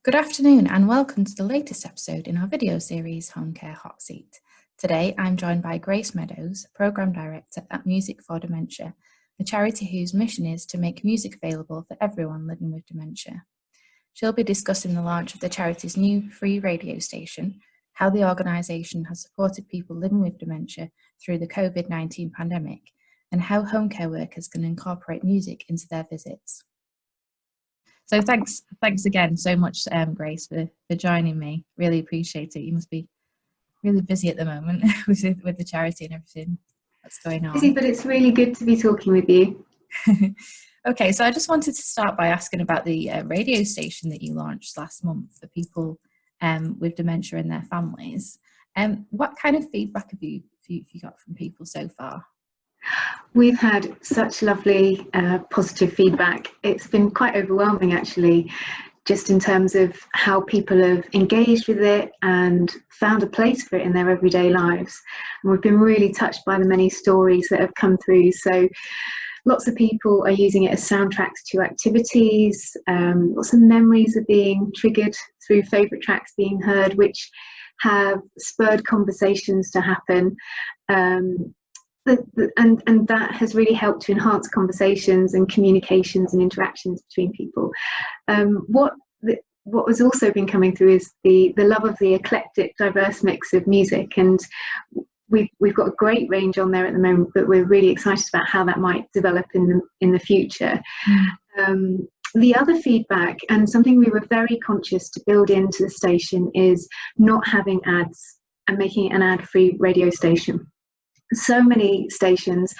Good afternoon and welcome to the latest episode in our video series Home Care Hot Seat. Today I'm joined by Grace Meadows, Programme Director at Music for Dementia, a charity whose mission is to make music available for everyone living with dementia. She'll be discussing the launch of the charity's new free radio station, how the organisation has supported people living with dementia through the COVID-19 pandemic, and how home care workers can incorporate music into their visits. So thanks again so much, Grace, for joining me. Really appreciate it. You must be really busy at the moment with the charity and everything that's going on. Busy, but it's really good to be talking with you. Okay, so I just wanted to start by asking about the radio station that you launched last month for people with dementia and their families. What kind of feedback have you got from people so far? We've had such lovely positive feedback. It's been quite overwhelming actually, just in terms of how people have engaged with it and found a place for it in their everyday lives. And we've been really touched by the many stories that have come through. So lots of people are using it as soundtracks to activities. Lots of memories are being triggered through favourite tracks being heard, which have spurred conversations to happen. And that has really helped to enhance conversations and communications and interactions between people. What has also been coming through is the love of the eclectic, diverse mix of music, and we've got a great range on there at the moment, but we're really excited about how that might develop in the future. The other feedback, and something we were very conscious to build into the station, is not having ads and making it an ad-free radio station. So many stations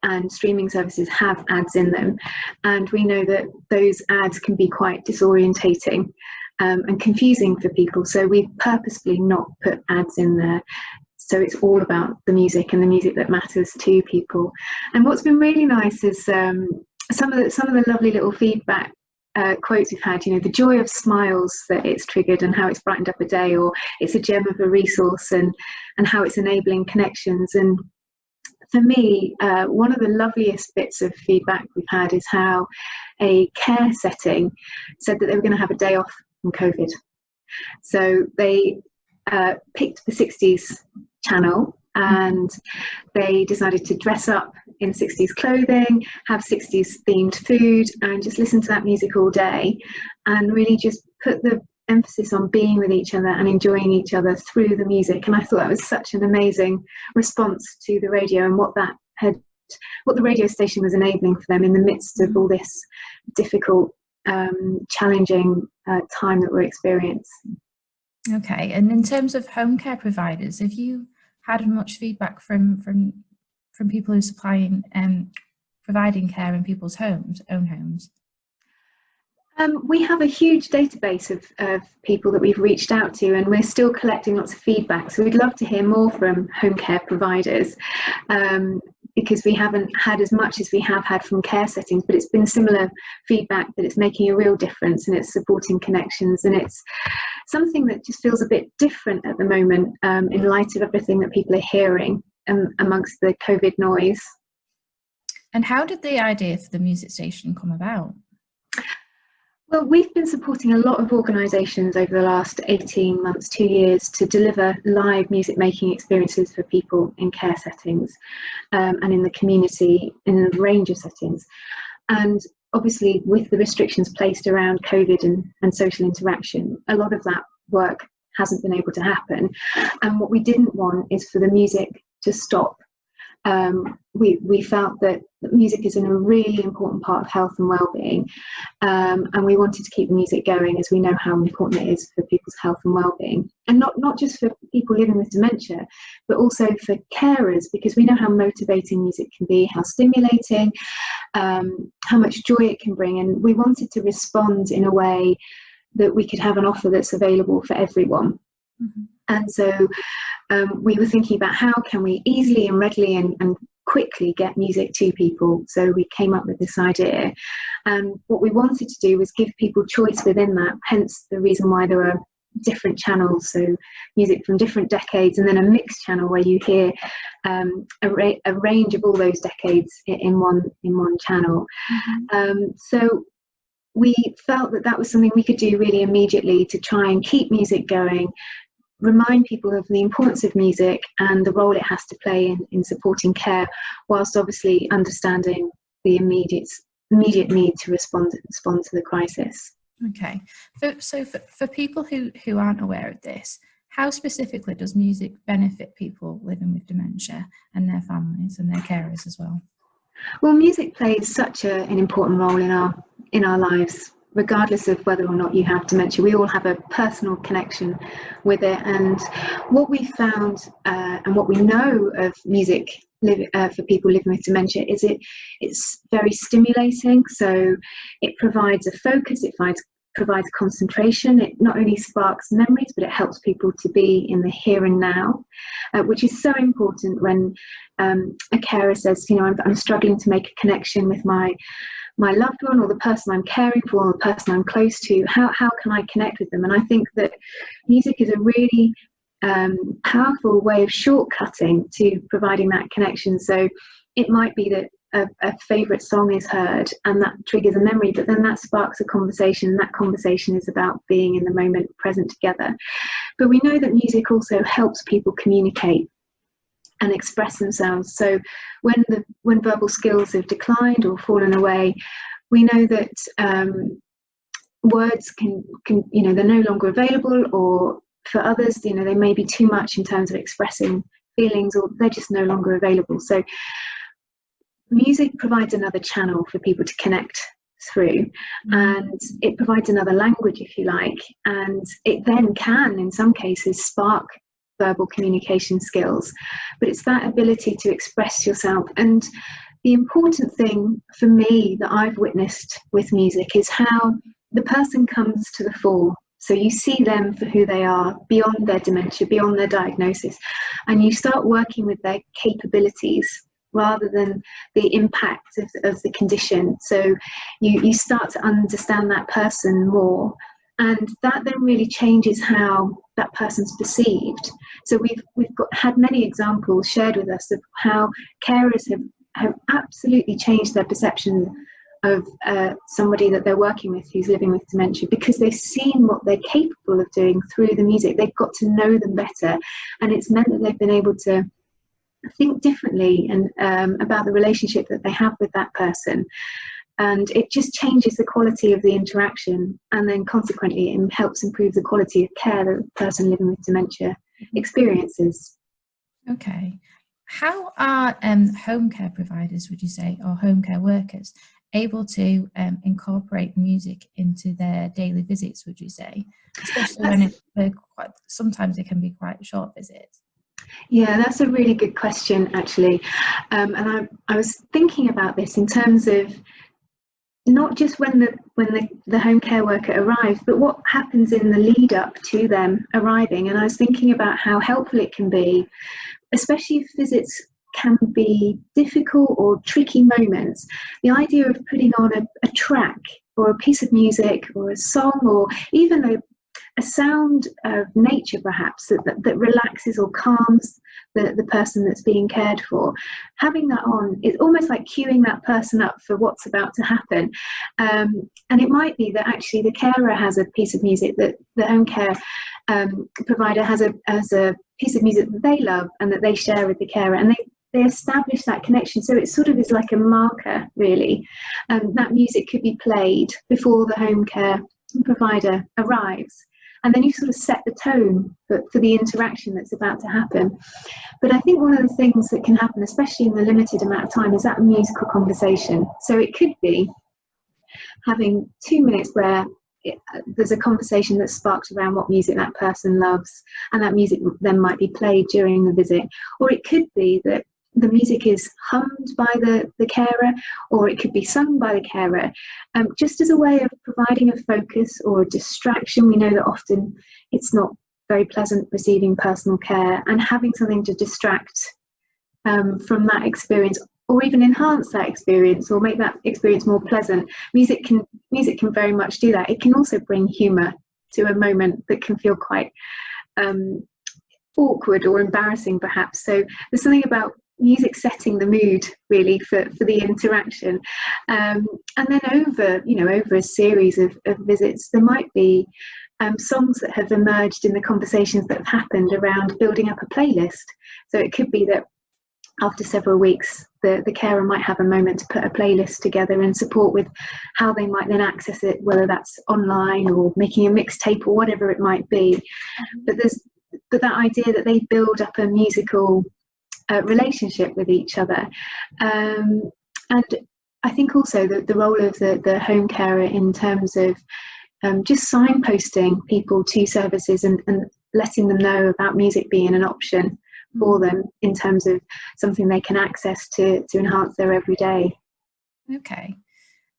and streaming services have ads in them, and we know that those ads can be quite disorientating and confusing for people, so we've purposefully not put ads in there. So it's all about the music and the music that matters to people. And what's been really nice is some of the lovely little feedback quotes we've had, the joy of smiles that it's triggered and how it's brightened up a day, or it's a gem of a resource, and how it's enabling connections. And for me, one of the loveliest bits of feedback we've had is how a care setting said that they were going to have a day off from COVID. So they picked the 60s channel and they decided to dress up in 60s clothing, have 60s themed food, and just listen to that music all day, and really just put the emphasis on being with each other and enjoying each other through the music. And I thought that was such an amazing response to the radio and what the radio station was enabling for them in the midst of all this difficult, challenging time that we're experiencing. Okay, and in terms of home care providers, have you had much feedback from people who are supplying providing care in people's own homes? We have a huge database of people that we've reached out to, and we're still collecting lots of feedback. So we'd love to hear more from home care providers, because we haven't had as much as we have had from care settings, but it's been similar feedback that it's making a real difference and it's supporting connections, and it's something that just feels a bit different at the moment in light of everything that people are hearing amongst the COVID noise. And how did the idea for the music station come about? Well, we've been supporting a lot of organisations over the last 18 months, 2 years, to deliver live music making experiences for people in care settings and in the community in a range of settings. And obviously with the restrictions placed around COVID and social interaction, a lot of that work hasn't been able to happen. And what we didn't want is for the music to stop. We felt that music is a really important part of health and well-being, and we wanted to keep the music going, as we know how important it is for people's health and well-being, and not just for people living with dementia, but also for carers, because we know how motivating music can be, how stimulating, how much joy it can bring, and we wanted to respond in a way that we could have an offer that's available for everyone. Mm-hmm. And so we were thinking about how can we easily and readily and quickly get music to people. So we came up with this idea, and what we wanted to do was give people choice within that, hence the reason why there are different channels, so music from different decades, and then a mixed channel where you hear a range of all those decades in one channel. Mm-hmm. So we felt that that was something we could do really immediately to try and keep music going, remind people of the importance of music and the role it has to play in supporting care, whilst obviously understanding the immediate need to respond to the crisis. Okay, so for people who aren't aware of this, how specifically does music benefit people living with dementia and their families and their carers as well? Well, music plays such an important role in our lives, regardless of whether or not you have dementia. We all have a personal connection with it, and what we found and what we know of music for people living with dementia is it's very stimulating. So it provides a focus, it provides concentration. It not only sparks memories, but it helps people to be in the here and now, which is so important when a carer says, you know, I'm struggling to make a connection with my loved one, or the person I'm caring for, or the person I'm close to. How can I connect with them? And I think that music is a really powerful way of shortcutting to providing that connection. So it might be that a favourite song is heard and that triggers a memory, but then that sparks a conversation, and that conversation is about being in the moment, present together. But we know that music also helps people communicate and express themselves. So when verbal skills have declined or fallen away, we know that words can you know, they're no longer available, or for others, you know, they may be too much in terms of expressing feelings, or they're just no longer available. So music provides another channel for people to connect through, and it provides another language, if you like, and it then can in some cases spark verbal communication skills. But it's that ability to express yourself. And the important thing for me that I've witnessed with music is how the person comes to the fore. So you see them for who they are, beyond their dementia, beyond their diagnosis, and you start working with their capabilities rather than the impact of the condition. So you start to understand that person more, and that then really changes how that person's perceived. So we've had many examples shared with us of how carers have absolutely changed their perception of somebody that they're working with who's living with dementia, because they've seen what they're capable of doing through the music. They've got to know them better, and it's meant that they've been able to think differently and about the relationship that they have with that person. And it just changes the quality of the interaction, and then consequently it helps improve the quality of care that the person living with dementia experiences. Okay. How are home care providers, would you say, or home care workers able to incorporate music into their daily visits, would you say? Especially when sometimes it can be quite short visits. Yeah, that's a really good question, actually. And I was thinking about this in terms of not just when the home care worker arrives, but what happens in the lead up to them arriving. And I was thinking about how helpful it can be, especially if visits can be difficult or tricky moments. The idea of putting on a track or a piece of music or a song, or even a sound of nature perhaps that relaxes or calms the person that's being cared for. Having that on is almost like queuing that person up for what's about to happen. And it might be that actually the carer has a piece of music that the home care provider has a piece of music that they love and that they share with the carer, and they establish that connection. So it sort of is like a marker, really. That music could be played before the home care provider arrives, and then you sort of set the tone for the interaction that's about to happen. But I think one of the things that can happen, especially in the limited amount of time, is that musical conversation. So it could be having 2 minutes where there's a conversation that's sparked around what music that person loves, and that music then might be played during the visit. Or it could be that the music is hummed by the carer, or it could be sung by the carer, just as a way of providing a focus or a distraction. We know that often it's not very pleasant receiving personal care, and having something to distract from that experience, or even enhance that experience or make that experience more pleasant. Music can very much do that. It can also bring humour to a moment that can feel quite awkward or embarrassing perhaps. So there's something about music setting the mood really for the interaction. And then over a series of visits, there might be songs that have emerged in the conversations that have happened around building up a playlist. So it could be that after several weeks, the carer might have a moment to put a playlist together and support with how they might then access it, whether that's online or making a mixtape or whatever it might be. But that idea that they build up a musical relationship with each other. And I think also the role of the home carer in terms of just signposting people to services and letting them know about music being an option for them in terms of something they can access to enhance their everyday. Okay.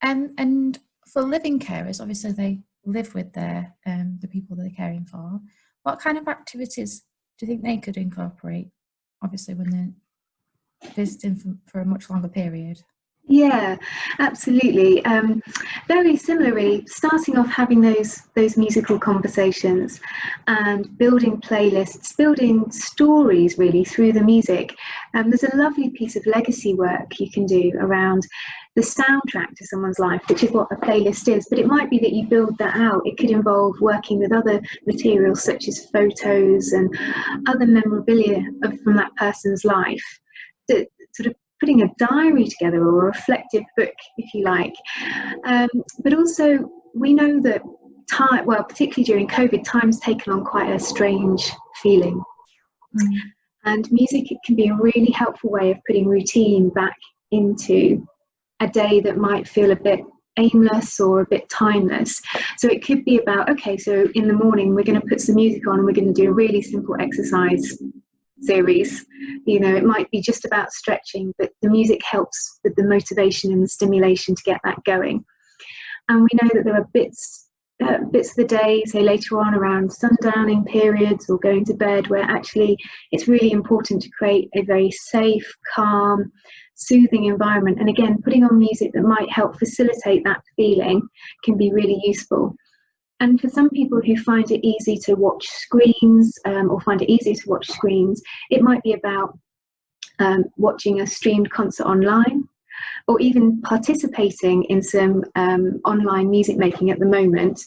And for living carers, obviously they live with their the people they're caring for. What kind of activities do you think they could incorporate, obviously when they're visiting for a much longer period? Yeah, absolutely. Very similarly, starting off having those musical conversations and building playlists, building stories really through the music. There's a lovely piece of legacy work you can do around the soundtrack to someone's life, which is what a playlist is, but it might be that you build that out. It could involve working with other materials such as photos and other memorabilia from that person's life, that sort of putting a diary together or a reflective book, if you like. But also, we know that time, well, particularly during COVID, time's taken on quite a strange feeling. And music can be a really helpful way of putting routine back into a day that might feel a bit aimless or a bit timeless. So it could be about, okay, so in the morning we're going to put some music on and we're going to do a really simple exercise series. It might be just about stretching, but the music helps with the motivation and the stimulation to get that going. And we know that there are bits of the day, say later on around sundowning periods or going to bed, where actually it's really important to create a very safe, calm, soothing environment. And again, putting on music that might help facilitate that feeling can be really useful. And for some people who find it easy to watch screens or find it easier to watch screens, it might be about watching a streamed concert online, or even participating in some online music making at the moment,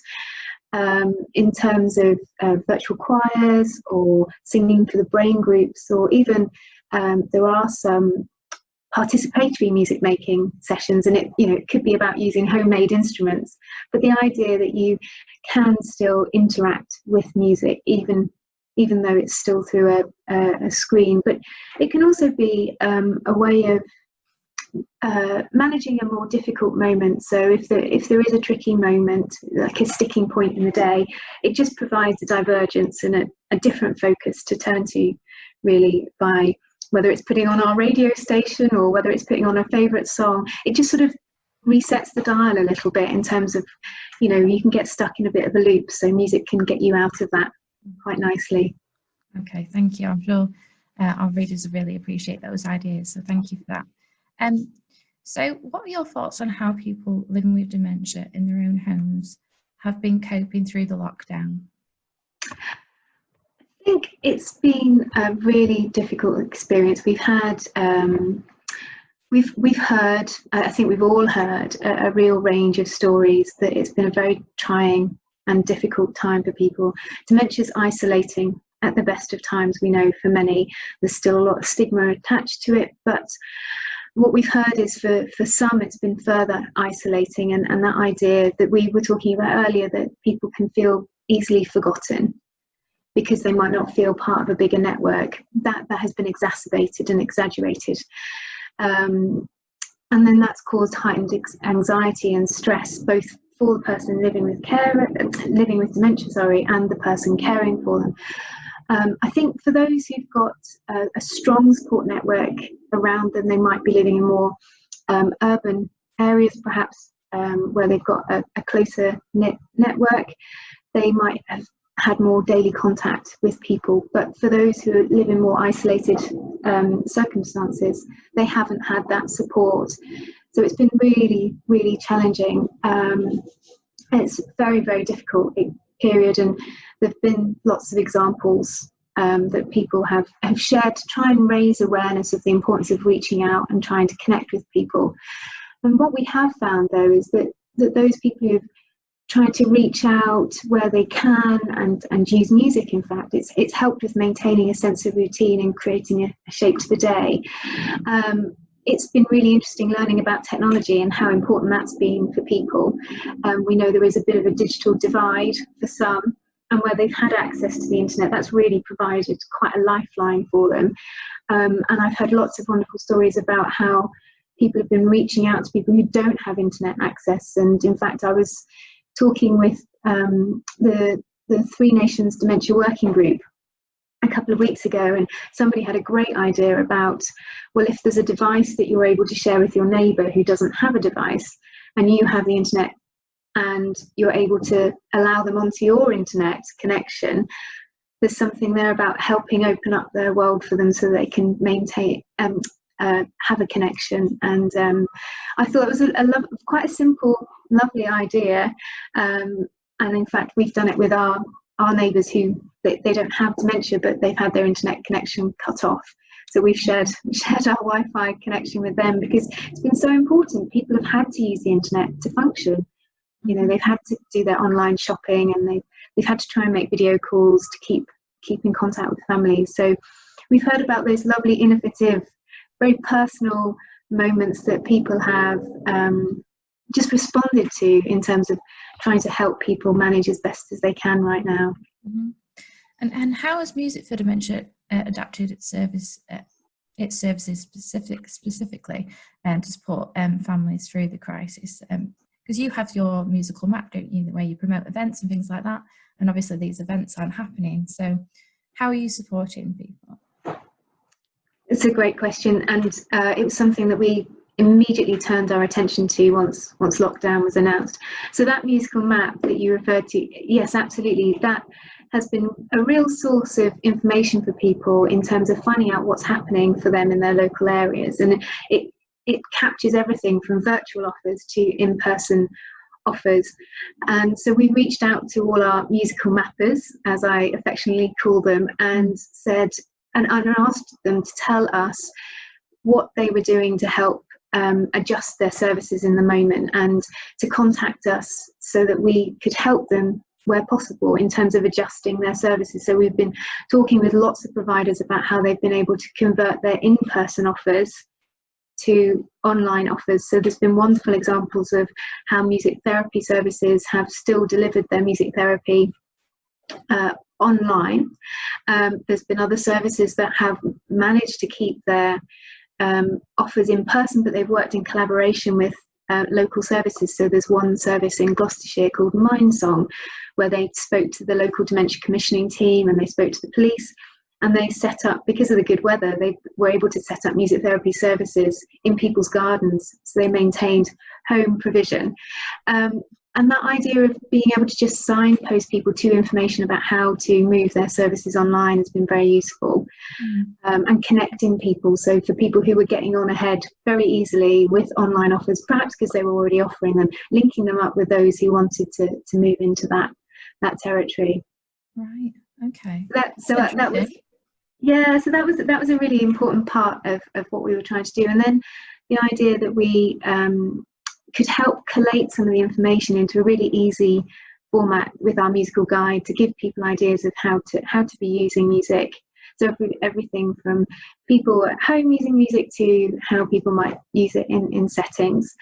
in terms of virtual choirs or singing for the brain groups, or even there are some participatory music making sessions, and it could be about using homemade instruments, but the idea that you can still interact with music even though it's still through a screen. But it can also be a way of managing a more difficult moment. So if there is a tricky moment, like a sticking point in the day, it just provides a divergence and a different focus to turn to, really, by whether it's putting on our radio station or whether it's putting on a favourite song. It just sort of resets the dial a little bit in terms of, you can get stuck in a bit of a loop, so music can get you out of that quite nicely. Okay, thank you. I'm sure our readers really appreciate those ideas, so thank you for that. So what are your thoughts on how people living with dementia in their own homes have been coping through the lockdown? I think it's been a really difficult experience. We've had, we've heard, I think we've all heard a real range of stories that it's been a very trying and difficult time for people. Dementia's isolating at the best of times, we know, for many. There's still a lot of stigma attached to it, but what we've heard is for some it's been further isolating, and that idea that we were talking about earlier, that people can feel easily forgotten because they might not feel part of a bigger network, that has been exacerbated and exaggerated. And then that's caused heightened anxiety and stress, both for the person living with dementia, and the person caring for them. I think for those who've got a strong support network around them, they might be living in more urban areas, perhaps, where they've got a closer knit network. They might have had more daily contact with people, but for those who live in more isolated circumstances, they haven't had that support. So it's been really, really challenging. It's very, very difficult period, and there've been lots of examples that people have shared to try and raise awareness of the importance of reaching out and trying to connect with people. And what we have found, though, is that those people who've tried to reach out where they can and use music, in fact, it's helped with maintaining a sense of routine and creating a shape to the day. It's been really interesting learning about technology and how important that's been for people. We know there is a bit of a digital divide for some, and where they've had access to the internet, that's really provided quite a lifeline for them. And I've heard lots of wonderful stories about how people have been reaching out to people who don't have internet access. And in fact, I was talking with the Three Nations Dementia Working Group a couple of weeks ago, and somebody had a great idea about, well, if there's a device that you're able to share with your neighbour who doesn't have a device, and you have the internet and you're able to allow them onto your internet connection, there's something there about helping open up their world for them so they can maintain have a connection. And I thought it was quite a simple, lovely idea, and in fact we've done it with our neighbours who they don't have dementia, but they've had their internet connection cut off. So we've shared our Wi-Fi connection with them, because it's been so important. People have had to use the internet to function. You know, they've had to do their online shopping, and they've had to try and make video calls to keep in contact with families. So we've heard about those lovely, innovative, very personal moments that people have just responded to in terms of trying to help people manage as best as they can right now. Mm-hmm. And how has Music for Dementia adapted its services specifically to support families through the crisis? Because you have your musical map, don't you, where you promote events and things like that, and obviously these events aren't happening. So how are you supporting people? It's a great question, and it was something that we immediately turned our attention to once lockdown was announced. So that musical map that you referred to, yes, absolutely, that has been a real source of information for people in terms of finding out what's happening for them in their local areas. And it captures everything from virtual offers to in-person offers. And so we reached out to all our musical mappers, as I affectionately call them, and said, and asked them to tell us what they were doing to help adjust their services in the moment, and to contact us so that we could help them where possible in terms of adjusting their services. So we've been talking with lots of providers about how they've been able to convert their in-person offers to online offers. So there's been wonderful examples of how music therapy services have still delivered their music therapy online. There's been other services that have managed to keep their offers in person, but they've worked in collaboration with local services. So there's one service in Gloucestershire called Mindsong, where they spoke to the local dementia commissioning team, and they spoke to the police, and they set up, because of the good weather, they were able to set up music therapy services in people's gardens. So they maintained home provision. And that idea of being able to just signpost people to information about how to move their services online has been very useful. And connecting people. So for people who were getting on ahead very easily with online offers, perhaps because they were already offering them, linking them up with those who wanted to move into that territory. Right. Okay. That was a really important part of what we were trying to do. And then the idea that we could help collate some of the information into a really easy format with our musical guide to give people ideas of how to be using music. So everything from people at home using music to how people might use it in settings.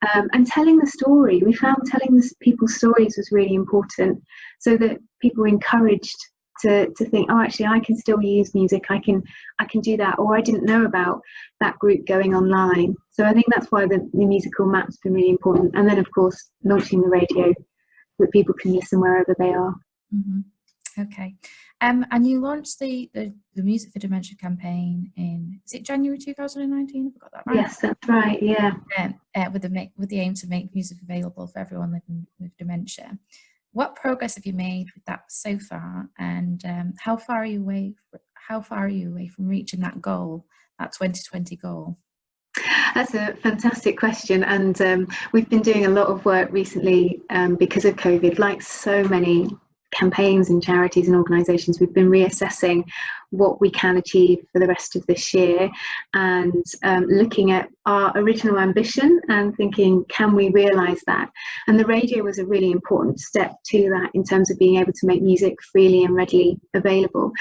And telling the story. We found telling people's stories was really important, so that people were encouraged to think, oh, actually I can still use music, I can do that, or I didn't know about that group going online. So I think that's why the musical map's been really important. And then of course launching the radio so that people can listen wherever they are. Okay. And you launched the Music for Dementia campaign in, is it January 2019? I've got that right. Yes, that's right. Yeah. With the aim to make music available for everyone living with dementia. What progress have you made with that so far, and how far are you away from reaching that goal, that 2020 goal? That's a fantastic question, and we've been doing a lot of work recently because of COVID, like so many campaigns and charities and organisations, we've been reassessing what we can achieve for the rest of this year, and looking at our original ambition and thinking, can we realise that? And the radio was a really important step to that, in terms of being able to make music freely and readily available.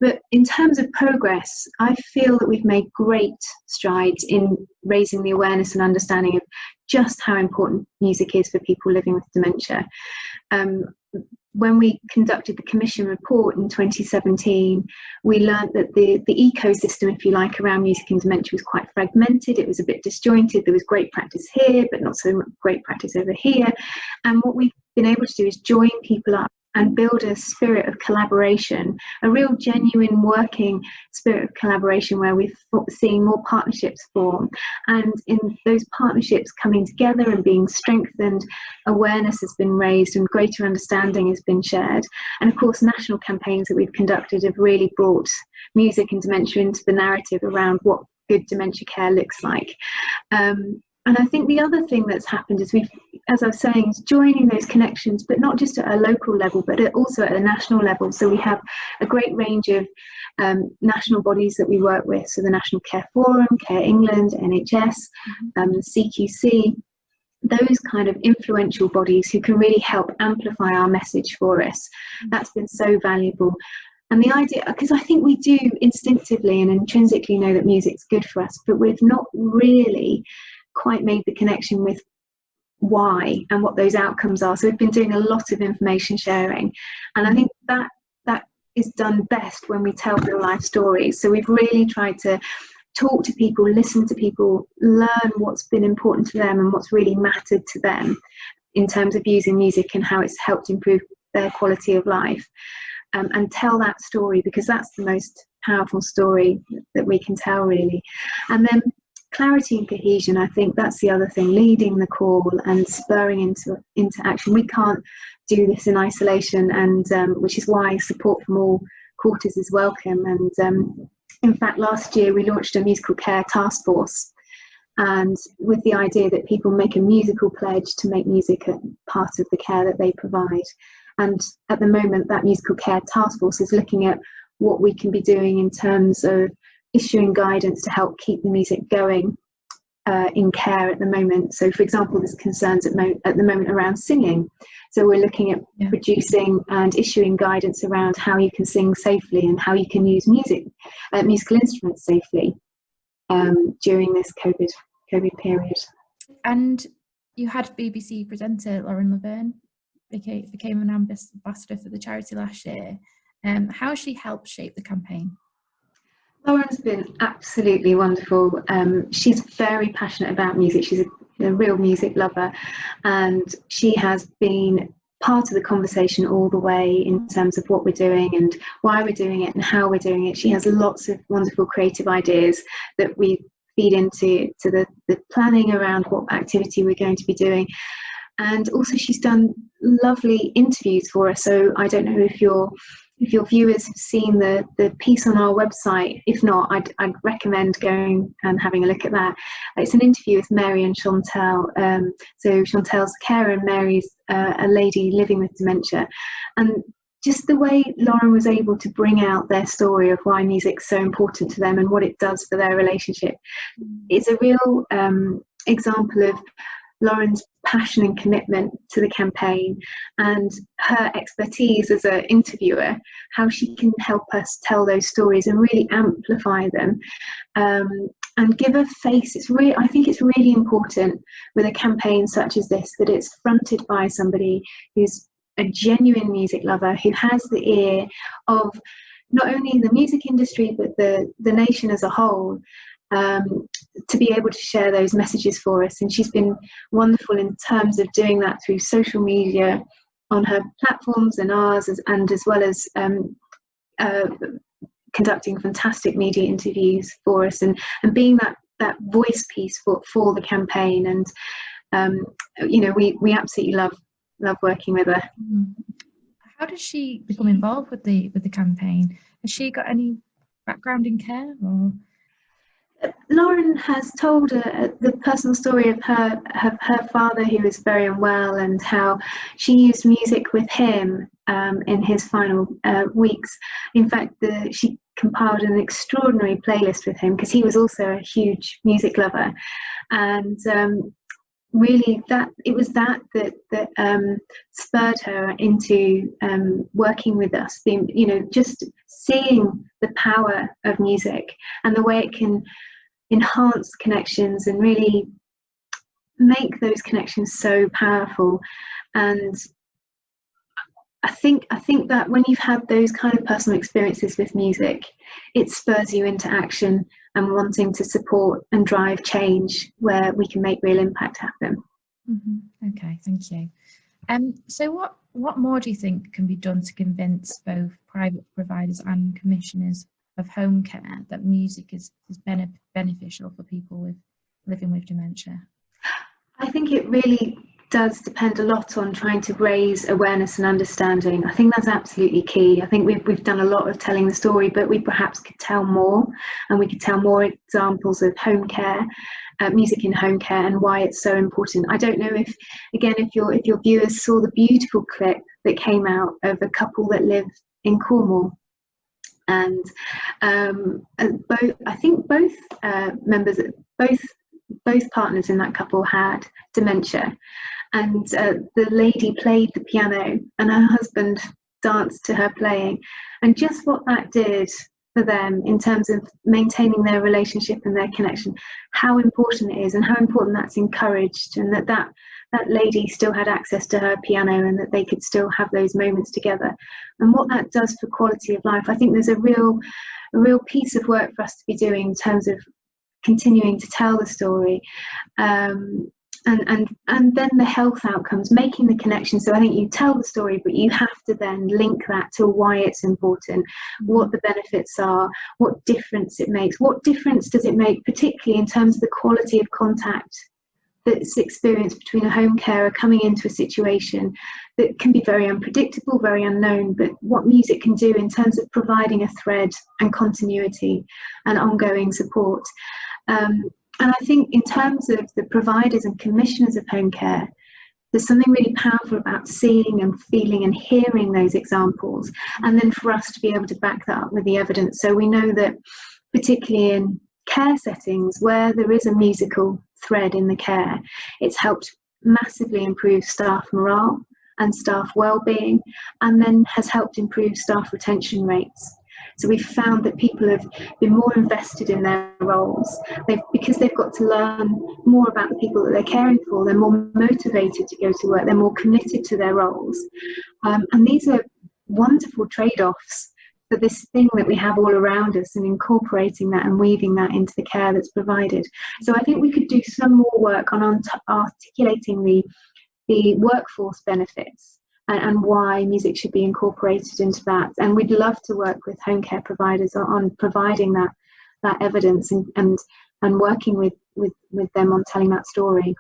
But in terms of progress, I feel that we've made great strides in raising the awareness and understanding of just how important music is for people living with dementia. When we conducted the Commission report in 2017, we learned that the ecosystem, if you like, around music and dementia was quite fragmented. It was a bit disjointed. There was great practice here, but not so much great practice over here. And what we've been able to do is join people up and build a spirit of collaboration, a real genuine working spirit of collaboration, where we're seeing more partnerships form. And in those partnerships coming together and being strengthened, awareness has been raised and greater understanding has been shared. And of course, national campaigns that we've conducted have really brought music and dementia into the narrative around what good dementia care looks like. And I think the other thing that's happened is we've, as I was saying, is joining those connections, but not just at a local level, but also at a national level. So we have a great range of national bodies that we work with. So the National Care Forum, Care England, NHS, CQC, those kind of influential bodies who can really help amplify our message for us. That's been so valuable. And the idea, because I think we do instinctively and intrinsically know that music's good for us, but we've not really quite made the connection with why and what those outcomes are. So we've been doing a lot of information sharing, and I think that is done best when we tell real life stories. So we've really tried to talk to people, listen to people, learn what's been important to them and what's really mattered to them in terms of using music and how it's helped improve their quality of life, and tell that story, because that's the most powerful story that we can tell, really. And then clarity and cohesion, I think that's the other thing, leading the call and spurring into action. We can't do this in isolation, and which is why support from all quarters is welcome. And in fact, last year we launched a musical care task force, and with the idea that people make a musical pledge to make music a part of the care that they provide. And at the moment, that musical care task force is looking at what we can be doing in terms of issuing guidance to help keep the music going in care at the moment. So, for example, there's concerns at the moment around singing. So we're looking at producing and issuing guidance around how you can sing safely and how you can use musical instruments safely during this COVID period. And you had BBC presenter Lauren Laverne became an ambassador for the charity last year. How has she helped shape the campaign? Lauren's been absolutely wonderful. She's very passionate about music. She's a real music lover, and she has been part of the conversation all the way in terms of what we're doing and why we're doing it and how we're doing it. She has lots of wonderful creative ideas that we feed into the planning around what activity we're going to be doing. And also she's done lovely interviews for us. So I don't know if your viewers have seen the piece on our website. If not, I'd recommend going and having a look at that. It's an interview with Mary and Chantel. So Chantel's a carer and Mary's a lady living with dementia. And just the way Lauren was able to bring out their story of why music's so important to them and what it does for their relationship is a real example of Lauren's passion and commitment to the campaign, and her expertise as an interviewer, how she can help us tell those stories and really amplify them, and give a face. I think it's really important with a campaign such as this that it's fronted by somebody who's a genuine music lover, who has the ear of not only the music industry but the nation as a whole, to be able to share those messages for us. And she's been wonderful in terms of doing that through social media on her platforms and ours, and as well as conducting fantastic media interviews for us and being that voice piece for the campaign. And we absolutely love working with her. How does she become involved with the campaign? Has she got any background in care, or? Lauren has told the personal story of her father, who was very unwell, and how she used music with him in his final weeks. In fact, she compiled an extraordinary playlist with him because he was also a huge music lover, and really it was that spurred her into working with us. Just seeing the power of music and the way it can enhance connections and really make those connections so powerful. And I think that when you've had those kind of personal experiences with music, it spurs you into action and wanting to support and drive change where we can make real impact happen. Okay, thank you. So what more do you think can be done to convince both private providers and commissioners of home care that music is beneficial for people living with dementia? I think it really does depend a lot on trying to raise awareness and understanding. I think that's absolutely key. I think we've done a lot of telling the story, but we perhaps could tell more, and we could tell more examples of home care, music in home care, and why it's so important. I don't know if your viewers saw the beautiful clip that came out of a couple that live in Cornwall. And both partners in that couple had dementia, and the lady played the piano and her husband danced to her playing, and just what that did for them in terms of maintaining their relationship and their connection, how important it is and how important that's encouraged, and that lady still had access to her piano and that they could still have those moments together, and what that does for quality of life. I think there's a real piece of work for us to be doing in terms of continuing to tell the story, and then the health outcomes, making the connection. So I think you tell the story, but you have to then link that to why it's important, what the benefits are, what difference it makes. What difference does it make, particularly in terms of the quality of contact that's experienced between a home carer coming into a situation that can be very unpredictable, very unknown, but what music can do in terms of providing a thread and continuity and ongoing support. And I think in terms of the providers and commissioners of home care, there's something really powerful about seeing and feeling and hearing those examples, and then for us to be able to back that up with the evidence. So we know that particularly in care settings where there is a musical thread in the care, it's helped massively improve staff morale and staff well-being, and then has helped improve staff retention rates. So we've found that people have been more invested in their roles. Because they've got to learn more about the people that they're caring for, they're more motivated to go to work, they're more committed to their roles. And these are wonderful trade-offs for this thing that we have all around us, and incorporating that and weaving that into the care that's provided. So I think we could do some more work on articulating the workforce benefits and why music should be incorporated into that. And we'd love to work with home care providers on providing that evidence and working with them on telling that story.